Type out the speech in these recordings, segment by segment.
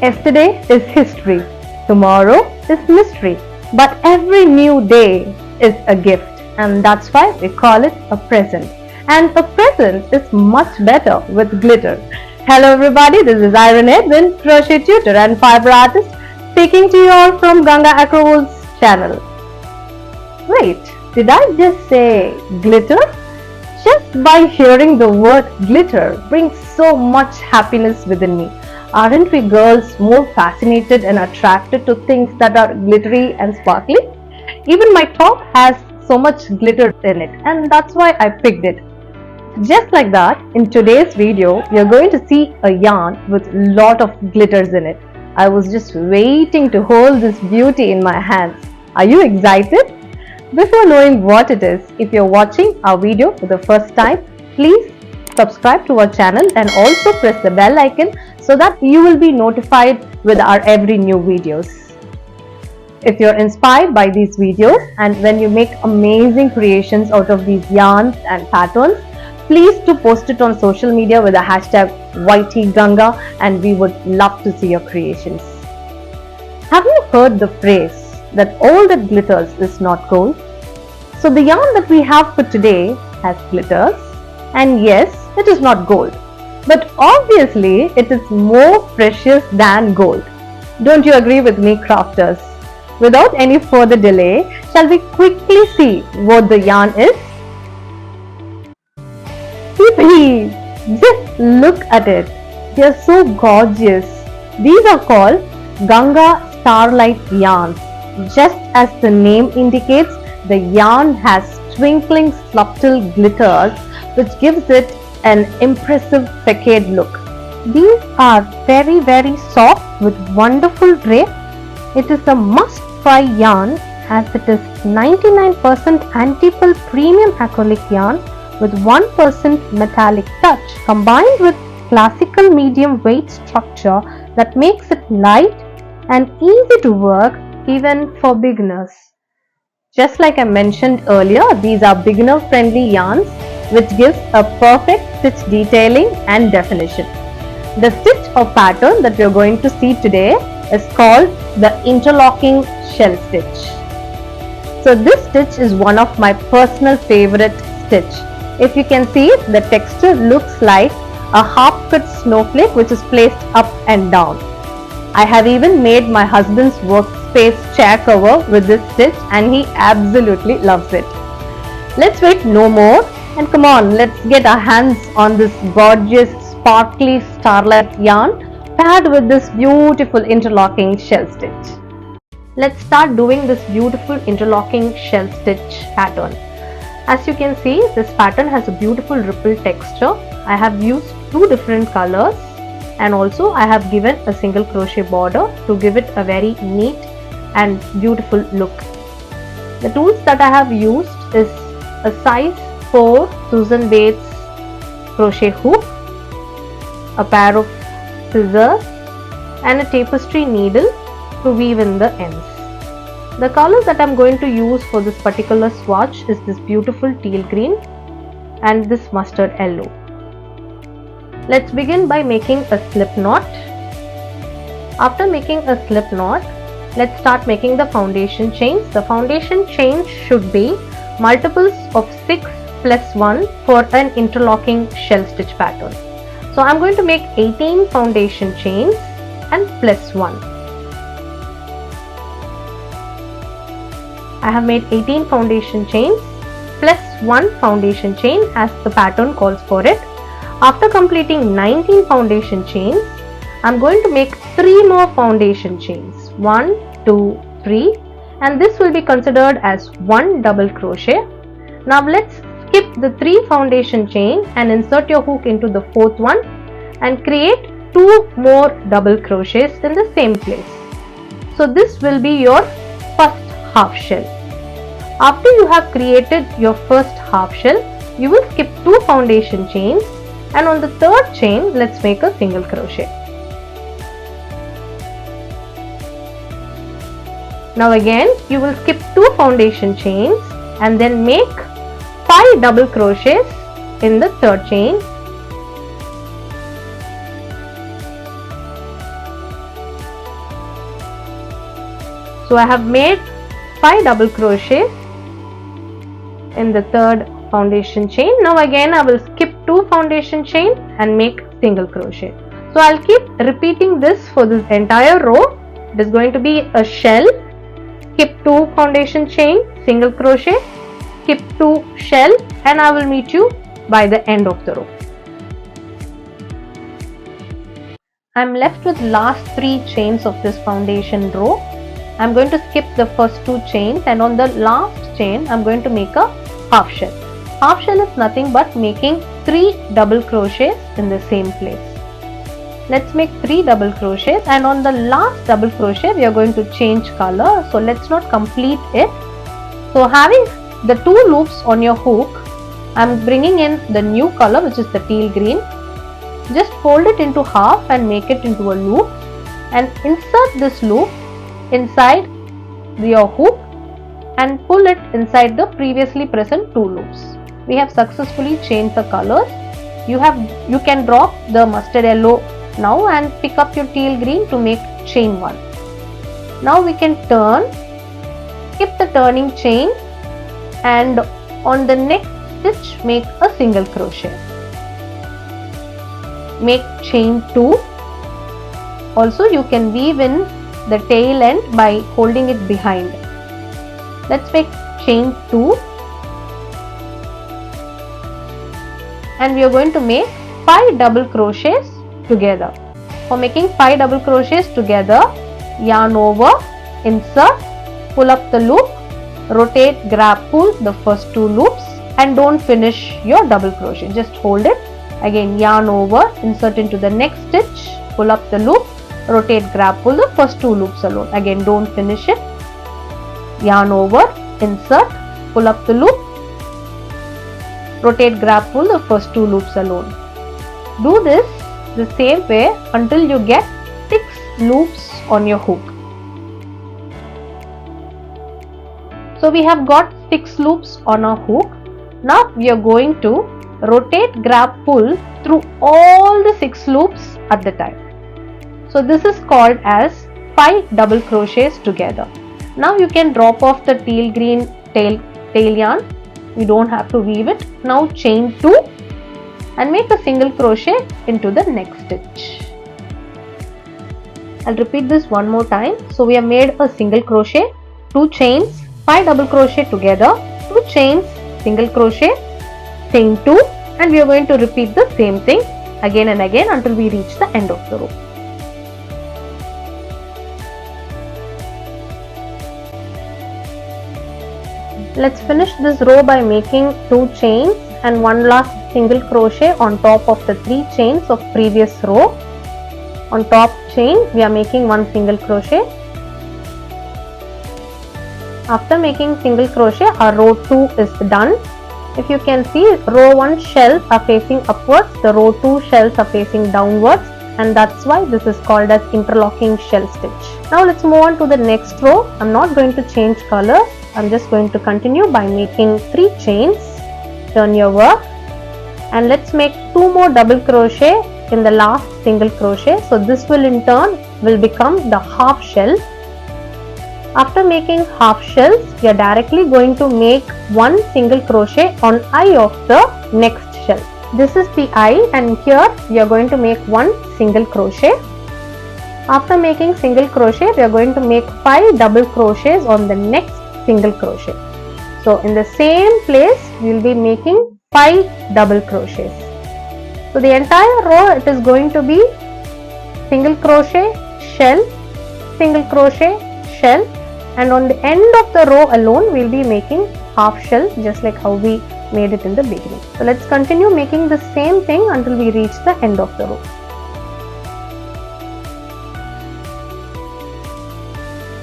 Yesterday is history, tomorrow is mystery, but every new day is a gift, and that's why we call it a present. And a present is much better with glitter. Hello everybody, this is Iron Edwin, crochet tutor and fiber artist, speaking to you all from Ganga Acrowools channel. Wait, did I just say glitter? Just by hearing the word glitter brings so much happiness within me. Aren't we girls more fascinated and attracted to things that are glittery and sparkly? Even my top has so much glitter in it, and that's why I picked it. Just like that, in today's video, you're going to see a yarn with a lot of glitters in it. I was just waiting to hold this beauty in my hands. Are you excited? Before knowing what it is, if you're watching our video for the first time, please subscribe to our channel and also press the bell icon so that you will be notified with our every new videos. If you're inspired by these videos and when you make amazing creations out of these yarns and patterns, please do post it on social media with the hashtag YTGanga, and we would love to see your creations. Have you heard the phrase that all that glitters is not gold? So the yarn that we have for today has glitters, and yes, it is not gold. But obviously, it is more precious than gold. Don't you agree with me, crafters? Without any further delay, shall we quickly see what the yarn is? Just look at it. They are so gorgeous. These are called Ganga STARLITE yarns. Just as the name indicates, the yarn has twinkling subtle glitters which gives it an impressive facade look. These are very soft with wonderful drape. It is a must try yarn as it is 99% anti-pull premium acrylic yarn with 1% metallic touch combined with classical medium weight structure that makes it light and easy to work even for beginners. Just like I mentioned earlier, these are beginner friendly yarns which gives a perfect stitch detailing and definition. The stitch or pattern that we are going to see today is called the interlocking shell stitch. So this stitch is one of my personal favorite stitch. If you can see, the texture looks like a half-cut snowflake which is placed up and down. I have even made my husband's workspace chair cover with this stitch and he absolutely loves it. Let's wait no more and come on, let's get our hands on this gorgeous sparkly starlight yarn paired with this beautiful interlocking shell stitch. Let's start doing this beautiful interlocking shell stitch pattern. As you can see, this pattern has a beautiful ripple texture. I have used two different colors and also I have given a single crochet border to give it a very neat and beautiful look. The tools that I have used is a size 4 Susan Bates crochet hook, a pair of scissors and a tapestry needle to weave in the ends. The color that I am going to use for this particular swatch is this beautiful teal green and this mustard yellow. Let's begin by making a slip knot. After making a slip knot, let's start making the foundation chains. The foundation chains should be multiples of 6 plus 1 for an interlocking shell stitch pattern. So I'm going to make 18 foundation chains and plus 1. I have made 18 foundation chains plus 1 foundation chain as the pattern calls for it. After completing 19 foundation chains, I'm going to make 3 more foundation chains. 1, 2, 3, and this will be considered as 1 double crochet. Now let's skip the 3 foundation chain and insert your hook into the 4th one and create 2 more double crochets in the same place. So this will be your first half shell. After you have created your first half shell, you will skip 2 foundation chains and on the 3rd chain, let's make a single crochet. Now again, you will skip 2 foundation chains and then make 5 double crochets in the 3rd chain So I have made 5 double crochets in the third foundation chain. Now again I will skip 2 foundation chain and make single crochet. So I'll keep repeating this for this entire row. It is going to be a shell, skip 2 foundation chain, single crochet, skip 2 shell, and I will meet you by the end of the row. I'm left with last 3 chains of this foundation row. I'm going to skip the first 2 chains, and on the last chain I'm going to make a half shell. Half shell is nothing but making 3 double crochets in the same place. Let's make 3 double crochets, and on the last double crochet we are going to change color. So let's not complete it. So having the 2 loops on your hook, I'm bringing in the new color, which is the teal green. Just fold it into half and make it into a loop, and insert this loop inside your hook and pull it inside the previously present 2 loops. We have successfully changed the colors. You can drop the mustard yellow now and pick up your teal green to make chain 1. Now we can turn, skip the turning chain, and on the next stitch make a single crochet. Make chain 2. Also you can weave in the tail end by holding it behind. Let's make chain 2, and we are going to make 5 double crochets together. For making 5 double crochets together, yarn over, insert, pull up the loop, rotate, grab, pull the first 2 loops, and don't finish your double crochet. Just hold it. Again yarn over, insert into the next stitch, pull up the loop, rotate, grab, pull the first 2 loops alone. Again don't finish it. Yarn over, insert, pull up the loop, rotate, grab, pull the first 2 loops alone. Do this the same way until you get 6 loops on your hook. So we have got 6 loops on our hook. Now we are going to rotate, grab, pull through all the 6 loops at the time. So this is called as 5 double crochets together. Now you can drop off the teal green tail yarn. You don't have to weave it. Now chain 2 and make a single crochet into the next stitch. I'll repeat this one more time. So we have made a single crochet, 2 chains, 5 double crochet together, 2 chains, single crochet, chain 2, and we are going to repeat the same thing again and again until we reach the end of the row. Let's finish this row by making 2 chains and 1 last single crochet on top of the 3 chains of previous row. On top chain we are making 1 single crochet. After making single crochet, our row 2 is done. If you can see, row 1 shells are facing upwards, the row 2 shells are facing downwards, and that's why this is called as interlocking shell stitch. Now let's move on to the next row. I'm not going to change color. I'm just going to continue by making 3 chains. Turn your work, and let's make 2 more double crochet in the last single crochet. So this will in turn will become the half shell. After making half shells, we are directly going to make 1 single crochet on eye of the next shell. This is the eye, and here we are going to make 1 single crochet. After making single crochet, we are going to make 5 double crochets on the next single crochet. So in the same place we will be making 5 double crochets. So the entire row, it is going to be single crochet, shell, single crochet, shell, and on the end of the row alone we will be making half shell, just like how we made it in the beginning. So let's continue making the same thing until we reach the end of the row.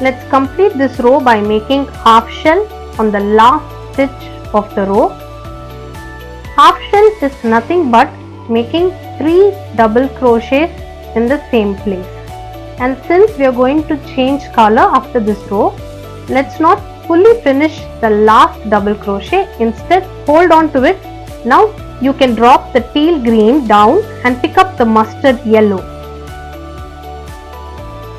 Let's complete this row by making half shell on the last stitch of the row. Half shell is nothing but making 3 double crochets in the same place. And since we are going to change color after this row, let's not fully finish the last double crochet. Instead, hold on to it. Now you can drop the teal green down and pick up the mustard yellow.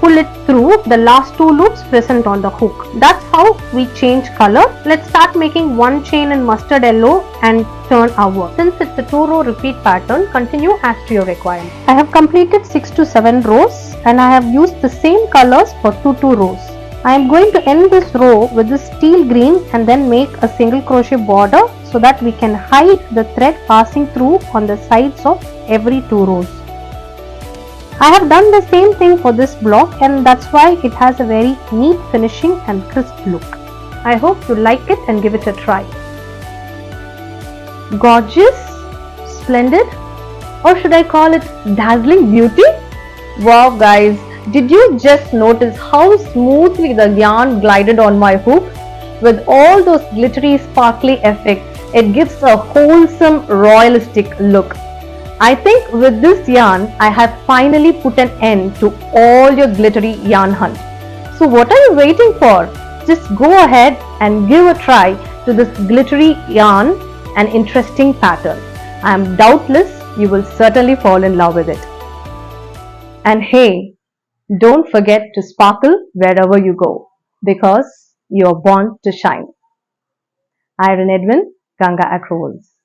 Pull pull it through the last 2 loops present on the hook. That's how we change color. Let's start making one chain in mustard yellow and turn our work. Since it's a 2-row repeat pattern, continue as to your requirement. I have completed 6 to 7 rows and I have used the same colors for 2 rows. I am going to end this row with this steel green and then make a single crochet border so that we can hide the thread passing through on the sides of every 2 rows. I have done the same thing for this block and that's why it has a very neat finishing and crisp look. I hope you like it and give it a try. Gorgeous, splendid, or should I call it dazzling beauty? Wow guys, did you just notice how smoothly the yarn glided on my hook? With all those glittery sparkly effects, it gives a wholesome royalistic look. I think with this yarn, I have finally put an end to all your glittery yarn hunt. So what are you waiting for? Just go ahead and give a try to this glittery yarn and interesting pattern. I am doubtless you will certainly fall in love with it. And hey, don't forget to sparkle wherever you go because you are born to shine. Iron Edwin, Ganga Acrowools.